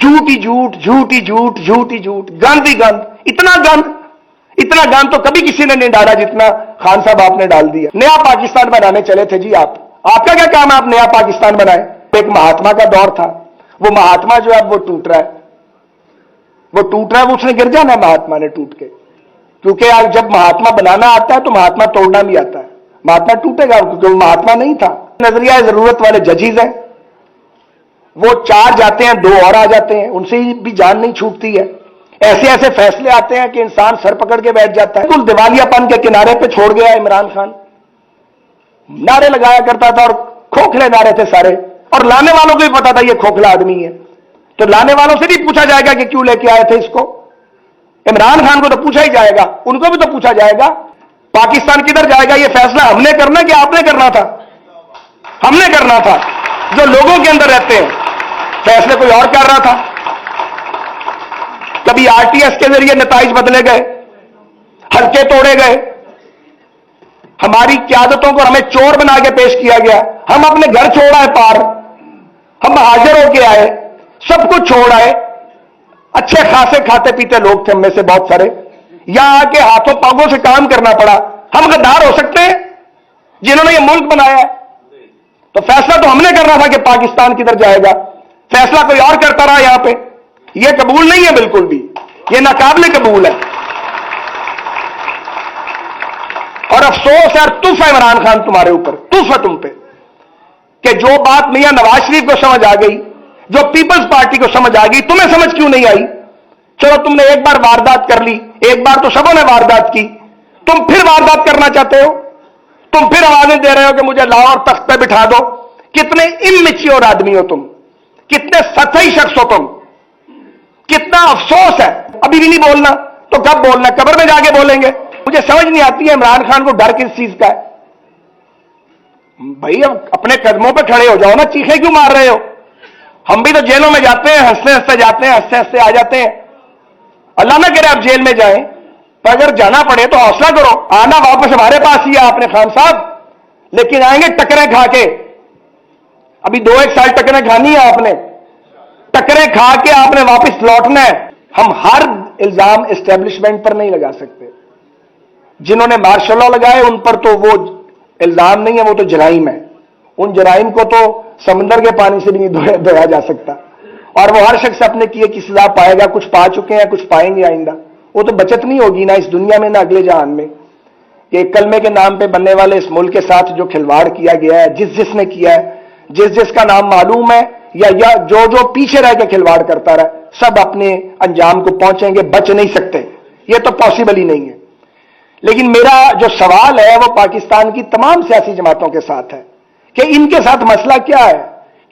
جھوٹ ہی جھوٹ، جھوٹ ہی جھوٹ، جھوٹ ہی جھوٹ، گند ہی گند، اتنا گند تو کبھی کسی نے نہیں ڈالا جتنا خان صاحب آپ نے ڈال دیا۔ نیا پاکستان بنانے چلے تھے جی آپ کا کیا کام ہے؟ آپ نیا پاکستان بنائے؟ ایک مہاتما کا دور تھا، وہ مہاتما جو ہے وہ ٹوٹ رہا ہے، وہ اس نے گر جانا ہے مہاتما نے ٹوٹ کے، کیونکہ آج جب مہاتما بنانا آتا ہے تو مہاتما توڑنا بھی آتا ہے۔ مہاتما ٹوٹے گا کیونکہ وہ مہاتما نہیں تھا۔ نظریہ ضرورت والے ججیز ہیں، وہ 4 جاتے ہیں 2 اور آ جاتے ہیں، ان سے بھی جان نہیں چھوٹتی ہے۔ ایسے فیصلے آتے ہیں کہ انسان سر پکڑ کے بیٹھ جاتا ہے۔ بالکل دیوالیہ پن کے کنارے پہ چھوڑ گیا عمران خان، نعرے لگایا کرتا تھا اور کھوکھلے نعرے تھے سارے، اور لانے والوں کو بھی پتا تھا یہ کھوکھلا آدمی ہے، تو لانے والوں سے بھی پوچھا جائے گا کہ کیوں لے کے آئے تھے اس کو؟ عمران خان کو تو پوچھا ہی جائے گا، ان کو بھی تو پوچھا جائے گا۔ پاکستان کدھر جائے گا؟ یہ فیصلہ ہم نے کرنا کہ آپ نے کرنا تھا؟ ہم نے کرنا تھا، جو لوگوں کے اندر رہتے ہیں۔ فیصلے کوئی اور کر رہا تھا۔ کبھی آر ٹی ایس کے ذریعے نتائج بدلے گئے، حلقے توڑے گئے، ہماری قیادتوں کو ہمیں چور بنا کے پیش کیا گیا، ہم اپنے گھر چھوڑ آئے پار، ہم مہاجر ہو کے آئے، سب کچھ چھوڑ آئے، اچھے خاصے کھاتے پیتے لوگ تھے ہم میں سے بہت سارے، یہاں آ کے ہاتھوں پاؤں سے کام کرنا پڑا۔ ہم غدار ہو سکتے ہیں جنہوں نے یہ ملک بنایا ہے؟ تو فیصلہ تو ہم نے کرنا تھا کہ پاکستان کدھر جائے گا، فیصلہ کوئی اور کرتا رہا یہاں پہ۔ یہ قبول نہیں ہے، بالکل بھی یہ ناقابل قبول ہے، اور افسوس ہے اور تف ہے عمران خان تمہارے اوپر، تف ہے تم پہ کہ جو بات میاں نواز شریف کو سمجھ آ گئی، جو پیپلز پارٹی کو سمجھ آ گئی، تمہیں سمجھ کیوں نہیں آئی؟ چلو تم نے ایک بار واردات کر لی، ایک بار تو سبوں نے واردات کی، تم پھر واردات کرنا چاہتے ہو، تم پھر آوازیں دے رہے ہو کہ مجھے لاؤ اور تخت پہ بٹھا دو۔ کتنے اممیچیور آدمی ہو تم، کتنے سطحی شخص ہو تم، کتنا افسوس ہے۔ ابھی بھی نہیں بولنا تو کب بولنا؟ قبر میں جا کے بولیں گے۔ مجھے سمجھ نہیں آتی ہے عمران خان کو ڈر کس چیز کا ہے؟ بھائی اب اپنے قدموں پہ کھڑے ہو جاؤ نا، چیخیں کیوں مار رہے ہو؟ ہم بھی تو جیلوں میں جاتے ہیں، ہنستے ہنستے جاتے ہیں، ہنستے ہنستے آ جاتے ہیں۔ اللہ نہ کرے آپ جیل میں جائیں، پر اگر جانا پڑے تو حوصلہ کرو، آنا واپس ہمارے پاس ہی ہے آپ نے خان صاحب، لیکن آئیں گے ٹکریں کھا کے۔ ابھی 2-1 سال ٹکریں کھانی ہے آپ نے، ٹکریں کھا کے آپ نے واپس لوٹنا ہے۔ ہم ہر الزام اسٹیبلشمنٹ پر نہیں لگا سکتے، جنہوں نے مارشل لا لگائے ان پر تو وہ الزام نہیں ہے، وہ تو جرائم ہے، ان جرائم کو تو سمندر کے پانی سے بھی نہیں دھویا جا سکتا، اور وہ ہر شخص اپنے کیے کی سزا پائے گا، کچھ پا چکے ہیں، کچھ پائیں گے آئندہ، وہ تو بچت نہیں ہوگی نہ اس دنیا میں نہ اگلے جہان میں۔ کہ کلمے کے نام پہ بننے والے اس ملک کے ساتھ جو کھلواڑ کیا گیا ہے، جس نے کیا ہے، جس کا نام معلوم ہے یا جو پیچھے رہ کے کھلواڑ کرتا رہا، سب اپنے انجام کو پہنچیں گے، بچ نہیں سکتے، یہ تو پاسبل ہی نہیں ہے۔ لیکن میرا جو سوال ہے وہ پاکستان کی تمام سیاسی جماعتوں کے ساتھ ہے کہ ان کے ساتھ مسئلہ کیا ہے؟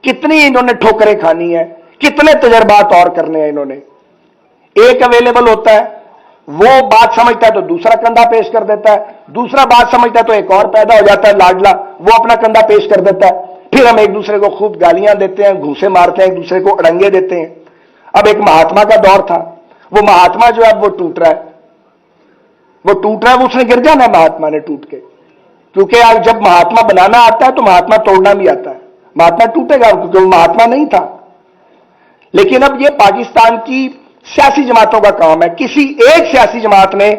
کتنی انہوں نے ٹھوکریں کھانی ہے، کتنے تجربات اور کرنے ہیں انہوں نے؟ ایک اویلیبل ہوتا ہے، وہ بات سمجھتا ہے تو دوسرا کندھا پیش کر دیتا ہے، دوسرا بات سمجھتا ہے تو ایک اور پیدا ہو جاتا ہے لاڈلا، وہ اپنا کندھا پیش کر دیتا ہے، پھر ہم ایک دوسرے کو خوب گالیاں دیتے ہیں، گھوسے مارتے ہیں، ایک دوسرے کو اڑنگے دیتے ہیں۔ اب ایک مہاتما کا دور تھا، وہ مہاتما جو ہے وہ ٹوٹ رہا ہے، وہ اس نے گر جانا ہے مہاتما نے ٹوٹ کے، کیونکہ آج جب مہاتما بنانا آتا ہے تو مہاتما توڑنا بھی آتا ہے۔ مہاتما ٹوٹے گا کیونکہ وہ مہاتما نہیں تھا۔ لیکن اب یہ پاکستان کی سیاسی جماعتوں کا کام ہے، کسی ایک سیاسی جماعت نے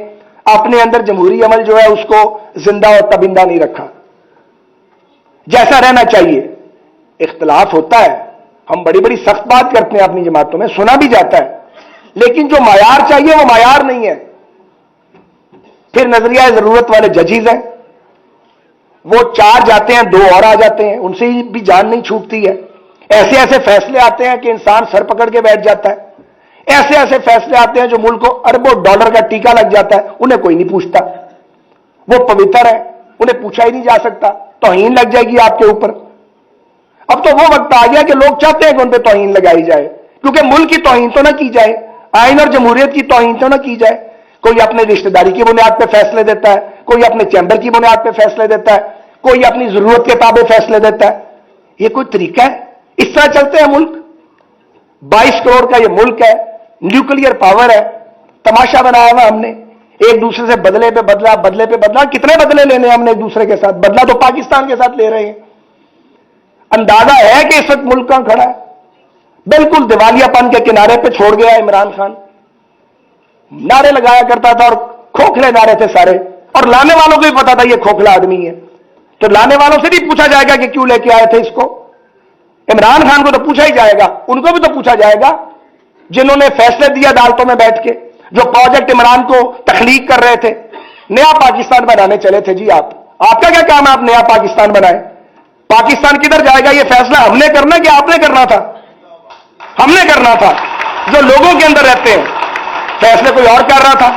اپنے اندر جمہوری عمل جو ہے اس کو زندہ اور تبندہ نہیں رکھا، جیسا رہنا چاہیے۔ اختلاف ہوتا ہے، ہم بڑی بڑی سخت بات کرتے ہیں اپنی جماعتوں میں، سنا بھی جاتا ہے، لیکن جو معیار چاہیے وہ معیار نہیں ہے۔ پھر نظریہ ضرورت والے ججیز ہیں، وہ 4 جاتے ہیں 2 اور آ جاتے ہیں، ان سے بھی جان نہیں چھوٹتی ہے۔ ایسے فیصلے آتے ہیں کہ انسان سر پکڑ کے بیٹھ جاتا ہے، ایسے فیصلے آتے ہیں جو ملک کو اربوں ڈالر کا ٹیکہ لگ جاتا ہے، انہیں کوئی نہیں پوچھتا، وہ پوتر ہے، انہیں پوچھا ہی نہیں جا سکتا، توہین لگ جائے گی آپ کے اوپر۔ اب تو وہ وقت آ گیا کہ لوگ چاہتے ہیں کہ ان پہ توہین لگائی جائے، کیونکہ ملک کی توہین تو نہ کی جائے، آئین اور جمہوریت کی توہین تو نہ کی جائے۔ کوئی اپنے رشتہ داری کی بنیاد پہ فیصلے دیتا ہے، کوئی اپنے چیمبر کی بنیاد پہ فیصلے دیتا ہے، کوئی اپنی ضرورت کے تابع فیصلے دیتا ہے۔ یہ کوئی طریقہ ہے؟ اس طرح چلتے ہیں ملک؟ 22 کروڑ کا یہ ملک ہے، نیوکلیئر پاور ہے، تماشا بنایا ہوا ہم نے، ایک دوسرے سے بدلے پہ بدلہ، کتنے بدلے لینے ہم نے ایک دوسرے کے ساتھ؟ بدلہ تو پاکستان کے ساتھ لے رہے ہیں۔ اندازہ ہے کہ اس وقت ملک کہاں کھڑا ہے؟ بالکل دیوالیاپن کے کنارے پہ چھوڑ گیا عمران خان. نعرے لگایا کرتا تھا اور کھوکھلے نعرے تھے سارے, اور لانے والوں کو بھی پتا تھا یہ کھوکھلا آدمی ہے. تو لانے والوں سے بھی پوچھا جائے گا کہ کیوں لے کے آئے تھے اس کو. عمران خان کو تو پوچھا ہی جائے گا, ان کو بھی تو پوچھا جائے گا جنہوں نے فیصلے دیا عدالتوں میں بیٹھ کے, جو پروجیکٹ عمران کو تخلیق کر رہے تھے. نیا پاکستان بنانے چلے تھے جی آپ کا کیا کام ہے؟ آپ نیا پاکستان بنائے. پاکستان کدھر جائے گا یہ فیصلہ ہم نے کرنا کہ آپ نے کرنا تھا؟ ہم نے کرنا تھا. جو لوگوں کے اندر رہتے ہیں, فیصلے کوئی اور کر رہا تھا.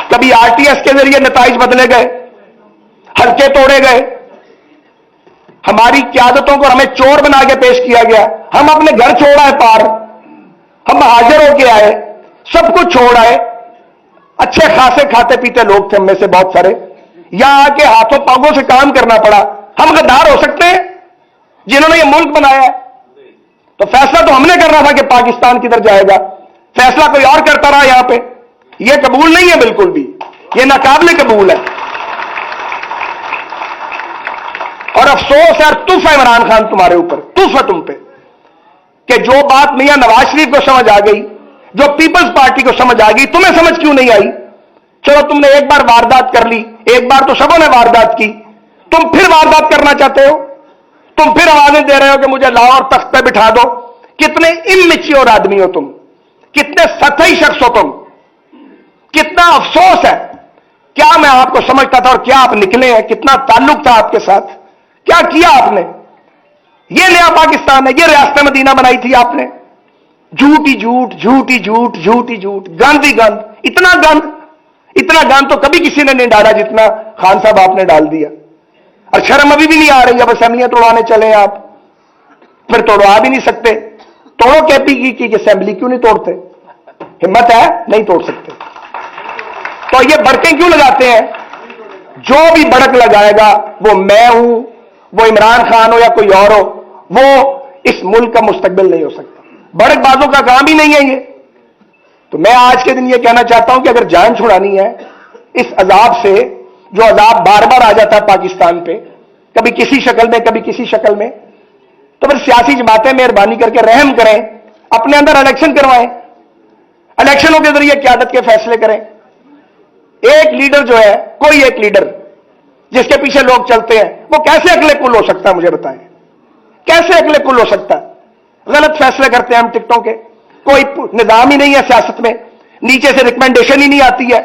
کبھی آر ٹی ایس کے ذریعے نتائج بدلے گئے, حلقے توڑے گئے, ہماری قیادتوں کو ہمیں چور بنا کے پیش کیا گیا. ہم اپنے گھر چھوڑ آئے پار, ہم حاضر ہو کے آئے, سب کچھ چھوڑ آئے. اچھے خاصے کھاتے پیتے لوگ تھے ہم میں سے بہت سارے, یہاں آ کے ہاتھوں پاؤں سے کام کرنا پڑا. ہم غدار ہو سکتے ہیں جنہوں نے یہ ملک بنایا ہے؟ تو فیصلہ تو ہم نے کرنا تھا کہ پاکستان کدھر جائے گا. فیصلہ کوئی اور کرتا رہا یہاں پہ. یہ قبول نہیں ہے بالکل بھی, یہ ناقابل قبول ہے. اور افسوس ہے اور تف ہے عمران خان تمہارے اوپر, تف ہے تم پہ کہ جو بات میاں نواز شریف کو سمجھ آ گئی, جو پیپلز پارٹی کو سمجھ آ گئی, تمہیں سمجھ کیوں نہیں آئی؟ چلو تم نے ایک بار واردات کر لی, ایک بار تو سبوں نے واردات کی, تم پھر واردات کرنا چاہتے ہو, تم پھر آوازیں دے رہے ہو کہ مجھے لاؤ اور تخت پہ بٹھا دو. کتنے اممیچیور آدمی ہو تم, کتنے سطحی شخص ہو تم, کتنا افسوس ہے. کیا میں آپ کو سمجھتا تھا اور کیا آپ نکلے ہیں؟ کتنا تعلق تھا آپ کے ساتھ, کیا کیا آپ نے؟ یہ نیا پاکستان ہے, یہ ریاست مدینہ بنائی تھی آپ نے. جھوٹ ہی جھوٹ, جھوٹ ہی جھوٹ, جھوٹ ہی جھوٹ, گند ہی گند. اتنا گند تو کبھی کسی نے نہیں ڈالا جتنا خان صاحب آپ نے ڈال دیا. اور شرم ابھی بھی نہیں آ رہی. اب اسمبلیاں توڑوانے چلے آپ, پھر توڑوا بھی نہیں سکتے. توڑو کے پی کی اسمبلی, کیوں نہیں توڑتے؟ ہمت ہے, نہیں توڑ سکتے. تو یہ بڑکیں کیوں لگاتے ہیں؟ جو بھی بڑک لگائے گا وہ میں ہوں, وہ عمران خان ہو یا کوئی اور ہو, وہ اس ملک کا مستقبل نہیں ہو سکتا. بڑک بازوں کا کام ہی نہیں ہے یہ. تو میں آج کے دن یہ کہنا چاہتا ہوں کہ اگر جان چھڑانی ہے اس عذاب سے, جو عذاب بار بار آ جاتا ہے پاکستان پہ, کبھی کسی شکل میں کبھی کسی شکل میں, تو پھر سیاسی جماعتیں مہربانی کر کے رحم کریں, اپنے اندر الیکشن کروائیں, الیکشنوں کے ذریعے قیادت کے فیصلے کریں. ایک لیڈر جو ہے, کوئی ایک لیڈر جس کے پیچھے لوگ چلتے ہیں, وہ کیسے عقل کل ہو سکتا ہے؟ مجھے بتائیں, کیسے عقل کل ہو سکتا ہے؟ غلط فیصلے کرتے ہیں ہم ٹکٹوں کے, کوئی نظام ہی نہیں ہے سیاست میں, نیچے سے ریکمنڈیشن ہی نہیں آتی ہے.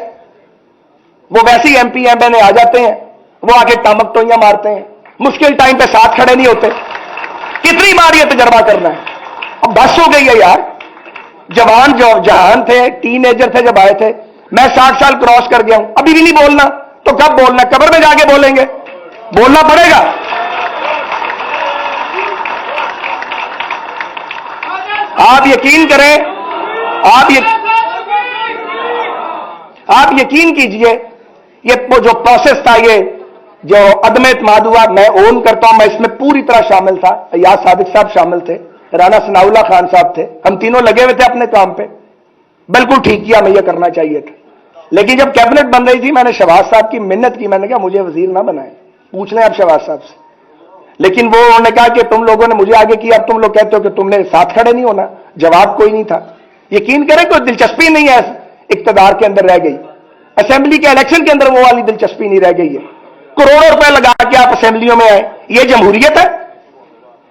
وہ ویسے ہی ایم پی ایم این اے آ جاتے ہیں, وہ آ کے ٹامک ٹوئیاں مارتے ہیں, مشکل ٹائم پہ ساتھ کھڑے نہیں ہوتے. کتنی بار یہ تجربہ کرنا ہے؟ اب بس ہو گئی ہے یار. جوان جو جہان تھے, ٹین ایجر تھے جب آئے تھے, میں 60 سال کراس کر گیا ہوں, ابھی بھی نہیں بولنا تو کب بولنا؟ قبر میں جا کے بولیں گے, بولنا پڑے گا. آپ یقین کریں, آپ یقین کیجئے, یہ جو پروسیس تھا, یہ جو عدم اعتماد ہوا, میں اون کرتا ہوں, میں اس میں پوری طرح شامل تھا. ایاز صادق صاحب شامل تھے, رانا ثناء اللہ خان صاحب تھے, ہم تینوں لگے ہوئے تھے اپنے کام پہ. بالکل ٹھیک کیا, ہمیں یہ کرنا چاہیے تھا. لیکن جب کیبنٹ بن رہی تھی, میں نے شہباز صاحب کی منت کی, میں نے کہا مجھے وزیر نہ بنائیں, پوچھ لیں آپ شہباز صاحب سے. لیکن وہ انہوں نے کہا کہ تم لوگوں نے مجھے آگے کیا, اب تم لوگ کہتے ہو کہ تم نے ساتھ کھڑے نہیں ہونا. جواب کوئی نہیں تھا. یقین کریں کوئی دلچسپی نہیں ہے اقتدار کے اندر رہ گئی. اسمبلی کے الیکشن کے اندر وہ والی دلچسپی نہیں رہ گئی ہے. کروڑوں روپے لگا کے آپ اسمبلیوں میں آئے, یہ جمہوریت ہے؟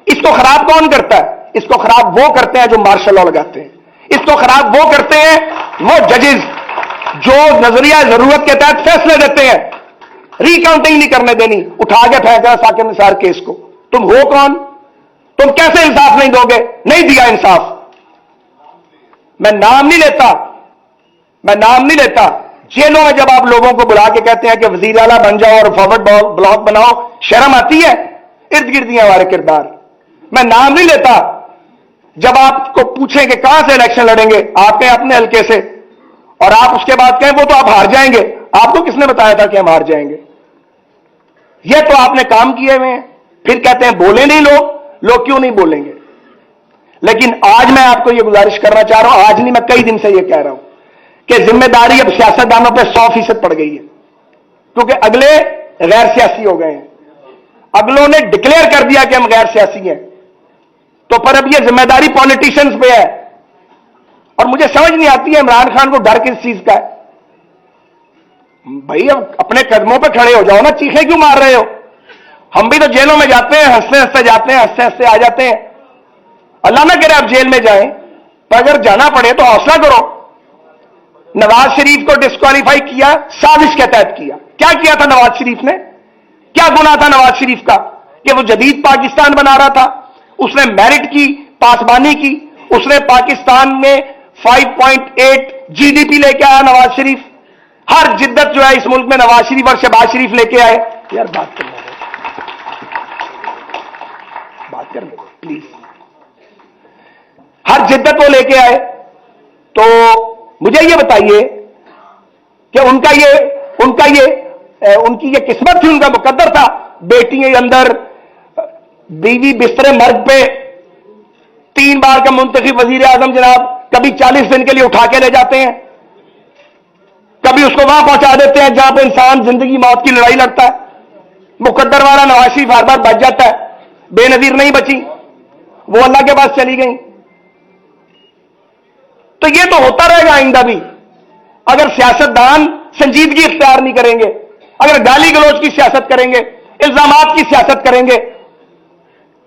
اس کو خراب کون کرتا ہے؟ اس کو خراب وہ کرتے ہیں جو مارشل لا لگاتے ہیں. اس کو خراب وہ کرتے ہیں وہ ججز جو نظریہ ضرورت کے تحت فیصلے دیتے ہیں. ریکاؤنٹنگ نہیں کرنے دینی, اٹھا کے پھینکا ثاقب نثار کیس کو. تم ہو کون؟ تم کیسے انصاف نہیں دو گے؟ نہیں دیا انصاف. میں نام نہیں لیتا. جیلوں میں جب آپ لوگوں کو بلا کے کہتے ہیں کہ وزیر اعلیٰ بن جاؤ اور فارورڈ بلاک بناؤ, شرم آتی ہے؟ ارد گرد ہیں ہمارے کردار. میں نام نہیں لیتا. جب آپ کو پوچھیں کہ کہاں سے الیکشن لڑیں گے, آپ کہیں اپنے حلقے سے, اور آپ اس کے بعد کہیں وہ تو آپ ہار جائیں گے. آپ کو کس نے بتایا تھا کہ ہم ہار جائیں گے؟ یہ تو آپ نے کام کیے ہوئے ہیں. پھر کہتے ہیں بولیں نہیں لوگ کیوں نہیں بولیں گے؟ لیکن آج میں آپ کو یہ گزارش کرنا چاہ رہا ہوں, آج نہیں میں کئی دن سے یہ کہہ رہا ہوں کہ ذمہ داری اب سیاستدانوں پہ 100% پڑ گئی ہے. کیونکہ اگلے غیر سیاسی ہو گئے ہیں. اگلوں نے ڈکلیئر کر دیا کہ ہم غیر سیاسی ہیں. تو پر اب یہ ذمہ داری پالیٹیشنز پہ ہے. اور مجھے سمجھ نہیں آتی ہے عمران خان کو ڈر کس چیز کا ہے. بھائی اب اپنے قدموں پہ کھڑے ہو جاؤ نا, چیخیں کیوں مار رہے ہو؟ ہم بھی تو جیلوں میں جاتے ہیں, ہنستے ہنستے جاتے ہیں, ہنستے ہنستے آ جاتے ہیں. اللہ نہ کرے آپ جیل میں جائیں, پر اگر جانا پڑے تو حوصلہ کرو. نواز شریف کو ڈسکوالیفائی کیا سازش کے تحت کیا. کیا کیا تھا نواز شریف نے؟ کیا گناہ تھا نواز شریف کا کہ وہ جدید پاکستان بنا رہا تھا؟ اس نے میرٹ کی, پاسبانی کی, اس نے پاکستان میں 5.8 جی ڈی پی لے کے آیا نواز شریف. ہر جدت جو ہے اس ملک میں نواز شریف اور شہباز شریف لے کے آئے. یار بات کرنے دو پلیز. ہر جدت وہ لے کے آئے. تو مجھے یہ بتائیے کہ ان کی یہ قسمت تھی, ان کا مقدر تھا. بیٹی اندر, بیوی بستر مرگ پہ, 3 بار کا منتخب وزیر اعظم جناب, کبھی 40 دن کے لیے اٹھا کے لے جاتے ہیں, کبھی اس کو وہاں پہنچا دیتے ہیں جہاں پہ انسان زندگی موت کی لڑائی لڑتا ہے. مقدر والا نواز شریف ہر بار بچ جاتا ہے, بے نظیر نہیں بچی, وہ اللہ کے پاس چلی گئی. تو یہ تو ہوتا رہے گا آئندہ بھی اگر سیاستدان سنجیدگی اختیار نہیں کریں گے, اگر گالی گلوچ کی سیاست کریں گے, الزامات کی سیاست کریں گے.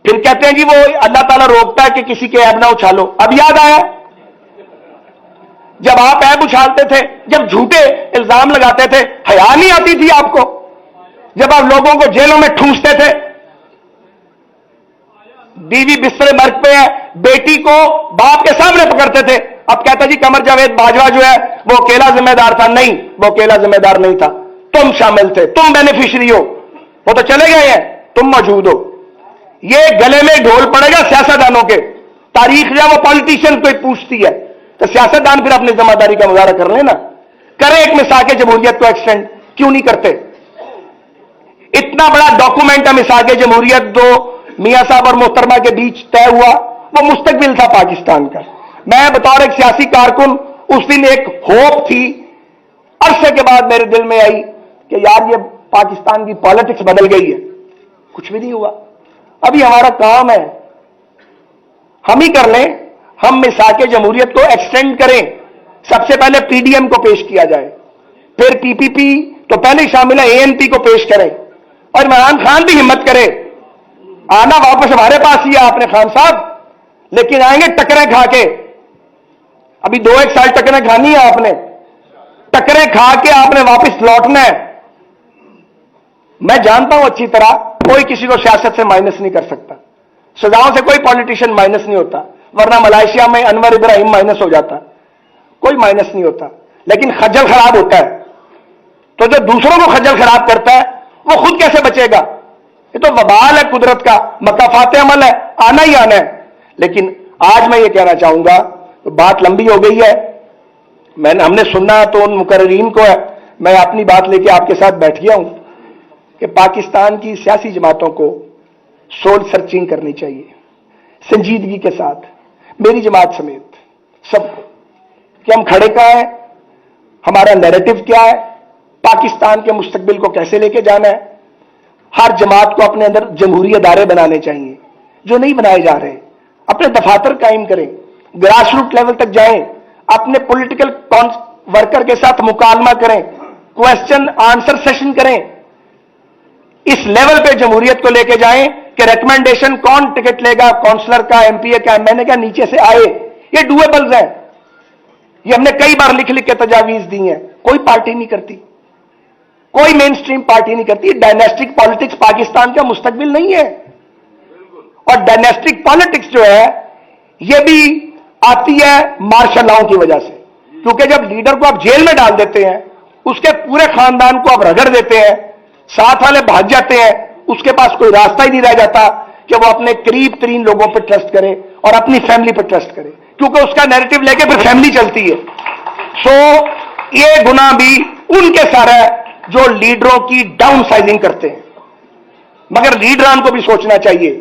پھر کہتے ہیں جی وہ اللہ تعالیٰ روکتا ہے کہ کسی کے عیب نہ اچھالو. اب یاد آیا جب آپ عیب اچھالتے تھے, جب جھوٹے الزام لگاتے تھے, حیا نہیں آتی تھی آپ کو؟ جب آپ لوگوں کو جیلوں میں ٹھونستے تھے, بیوی بستر مرگ پہ ہے, بیٹی کو باپ کے سامنے پکڑتے تھے. اب کہتا جی قمر جاوید باجوہ جو ہے وہ اکیلا ذمہ دار تھا. نہیں, وہ اکیلا ذمہ دار نہیں تھا, تم شامل تھے, تم بینیفیشری ہو. وہ تو چلے گئے ہیں, تم موجود ہو. یہ گلے میں ڈھول پڑے گا سیاستدانوں کے. تاریخ جو ہے وہ پالیٹیشین کو پوچھتی ہے, تو سیاستدان پھر اپنی ذمہ داری کا مظاہرہ کر لینا, کرے ایک میثاق جمہوریت کو ایکسٹینڈ. کیوں نہیں کرتے؟ اتنا بڑا ڈاکومنٹ ہے میثاق جمہوریت جو میاں صاحب اور محترمہ کے بیچ طے ہوا, وہ مستقبل تھا پاکستان کا. میں بطور ایک سیاسی کارکن اس دن ایک ہوپ تھی, عرصے کے بعد میرے دل میں آئی کہ یار یہ پاکستان کی پالیٹکس بدل گئی ہے. کچھ بھی نہیں ہوا. ابھی ہمارا کام ہے ہم ہی کر لیں, ہم میثاق جمہوریت کو ایکسٹینڈ کریں. سب سے پہلے پی ڈی ایم کو پیش کیا جائے, پھر پی پی پی تو پہلے ہی شامل ہے, اے این پی کو پیش کریں, اور عمران خان بھی ہمت کرے. آنا واپس ہمارے پاس ہی ہے آپ نے خان صاحب, لیکن آئیں گے ٹکریں کھا کے. ابھی 2-1 سال ٹکریں کھانی ہے آپ نے, ٹکریں کھا کے آپ نے واپس لوٹنا ہے. میں جانتا ہوں اچھی طرح کوئی کسی کو سیاست سے مائنس نہیں کر سکتا, سزاؤں سے کوئی پالیٹیشین مائنس نہیں ہوتا, ورنہ ملائیشیا میں انور ابراہیم مائنس ہو جاتا, کوئی مائنس نہیں ہوتا. لیکن خجل خراب ہوتا ہے, تو جو دوسروں کو خجل خراب کرتا ہے وہ خود کیسے بچے گا؟ یہ تو وبال ہے قدرت کا, مکافات عمل ہے, آنا ہی آنا ہے. لیکن آج میں یہ کہنا چاہوں گا, بات لمبی ہو گئی ہے, ہم نے سننا تو ان مقررین کو ہے, میں اپنی بات لے کے آپ کے ساتھ بیٹھ گیا ہوں کہ پاکستان کی سیاسی جماعتوں کو سول سرچنگ کرنی چاہیے سنجیدگی کے ساتھ, میری جماعت سمیت سب کو, کہ ہم کھڑے کہاں ہیں, ہمارا نیریٹو کیا ہے, پاکستان کے مستقبل کو کیسے لے کے جانا ہے. ہر جماعت کو اپنے اندر جمہوری ادارے بنانے چاہیے جو نہیں بنائے جا رہے, اپنے دفاتر قائم کریں, گراس روٹ لیول تک جائیں, اپنے پولیٹیکل ورکر کے ساتھ مکالمہ کریں, کوسچن آنسر سیشن کریں. اس لیول پہ جمہوریت کو لے کے جائیں کہ ریکمنڈیشن کون ٹکٹ لے گا, کونسلر کا, ایم پی اے کا, ایم این اے کا, نیچے سے آئے. یہ ڈویبلز ہیں, یہ ہم نے کئی بار لکھ کے تجاویز دی ہیں. کوئی پارٹی نہیں کرتی, کوئی مین سٹریم پارٹی نہیں کرتی. ڈائنیسٹک پالیٹکس پاکستان کا مستقبل نہیں ہے. اور ڈائنیسٹک پالیٹکس جو ہے یہ بھی آتی ہے مارشل لاؤں کی وجہ سے, کیونکہ جب لیڈر کو آپ جیل میں ڈال دیتے ہیں, اس کے پورے خاندان کو آپ رگڑ دیتے ہیں, ساتھ والے بھاگ جاتے ہیں, اس کے پاس کوئی راستہ ہی نہیں رہ جاتا کہ وہ اپنے قریب ترین لوگوں پہ ٹرسٹ کرے اور اپنی فیملی پہ ٹرسٹ کرے, کیونکہ اس کا نیریٹو لے کے پھر فیملی چلتی ہے. سو یہ گناہ بھی ان کے سارا ہے جو لیڈروں کی ڈاؤن سائزنگ کرتے ہیں. مگر لیڈران کو بھی سوچنا چاہیے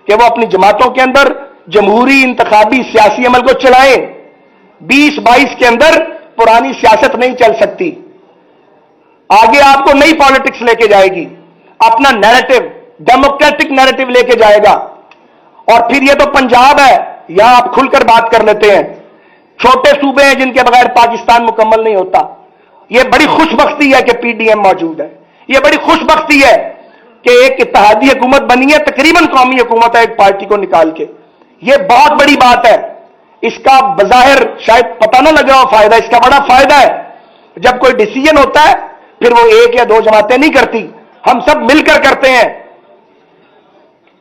کہ وہ اپنی جماعتوں کے اندر جمہوری انتخابی سیاسی عمل کو چلائیں. 2022 کے اندر پرانی سیاست نہیں چل سکتی, آگے آپ کو نئی پالیٹکس لے کے جائے گی, اپنا نیریٹو ڈیموکریٹک نیریٹو لے کے جائے گا. اور پھر یہ تو پنجاب ہے, یہاں آپ کھل کر بات کر لیتے ہیں. چھوٹے صوبے ہیں جن کے بغیر پاکستان مکمل نہیں ہوتا. یہ بڑی خوش بختی ہے کہ پی ڈی ایم موجود ہے. یہ بڑی خوش بختی ہے کہ ایک اتحادی حکومت بنی ہے, تقریباً قومی حکومت ہے ایک پارٹی کو نکال کے. یہ بہت بڑی بات ہے. اس کا بظاہر شاید پتہ نہ لگ رہا ہو فائدہ, اس کا بڑا فائدہ ہے. جب کوئی ڈیسیجن ہوتا ہے پھر وہ ایک یا دو جماعتیں نہیں کرتی, ہم سب مل کر کرتے ہیں.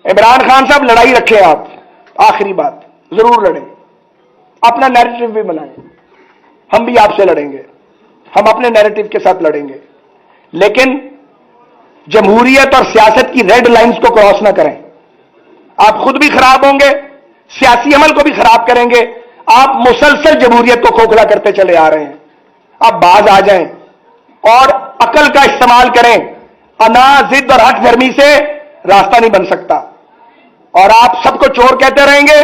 عمران خان صاحب لڑائی رکھیں آپ, آخری بات ضرور لڑیں, اپنا نیریٹو بھی بنائیں. ہم بھی آپ سے لڑیں گے, ہم اپنے نیریٹو کے ساتھ لڑیں گے, لیکن جمہوریت اور سیاست کی ریڈ لائنز کو کراس نہ کریں. آپ خود بھی خراب ہوں گے, سیاسی عمل کو بھی خراب کریں گے. آپ مسلسل جمہوریت کو کھوکھلا کرتے چلے آ رہے ہیں. آپ باز آ جائیں اور عقل کا استعمال کریں. انا ضد اور ہٹ دھرمی سے راستہ نہیں بن سکتا. اور آپ سب کو چور کہتے رہیں گے,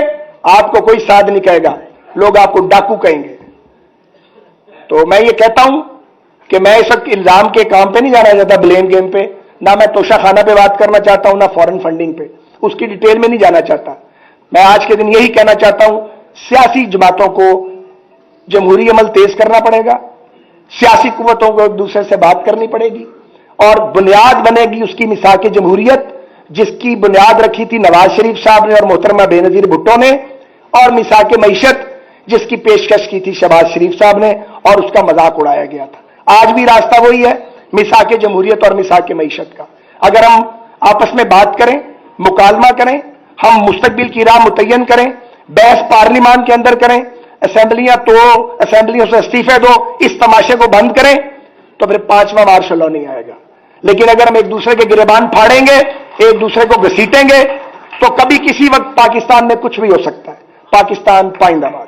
آپ کو کوئی ساتھ نہیں کہے گا, لوگ آپ کو ڈاکو کہیں گے. تو میں یہ کہتا ہوں کہ میں اس وقت الزام کے کام پہ نہیں جانا چاہتا, بلیم گیم پہ, نہ میں توشہ خانہ پہ بات کرنا چاہتا ہوں, نہ فورن فنڈنگ پہ, اس کی ڈیٹیل میں نہیں جانا چاہتا. میں آج کے دن یہی کہنا چاہتا ہوں, سیاسی جماعتوں کو جمہوری عمل تیز کرنا پڑے گا, سیاسی قوتوں کو ایک دوسرے سے بات کرنی پڑے گی, اور بنیاد بنے گی اس کی میثاق جمہوریت, جس کی بنیاد رکھی تھی نواز شریف صاحب نے اور محترمہ بے نظیر بھٹو نے, اور میثاق معیشت جس کی پیشکش کی تھی شہباز شریف صاحب نے, اور اس کا مذاق اڑایا گیا تھا. آج بھی راستہ وہی ہے, میثاق جمہوریت اور میثاق معیشت کا. اگر ہم آپس میں بات کریں, مکالمہ کریں, ہم مستقبل کی راہ متعین کریں, بحث پارلیمان کے اندر کریں, اسمبلیاں توڑو, اسمبلیوں سے استعفے دو, اس تماشے کو بند کریں, تو پھر 5واں مارشل لا نہیں آئے گا. لیکن اگر ہم ایک دوسرے کے گریبان پھاڑیں گے, ایک دوسرے کو گھسیٹیں گے, تو کبھی کسی وقت پاکستان میں کچھ بھی ہو سکتا ہے. پاکستان پائندہ باد.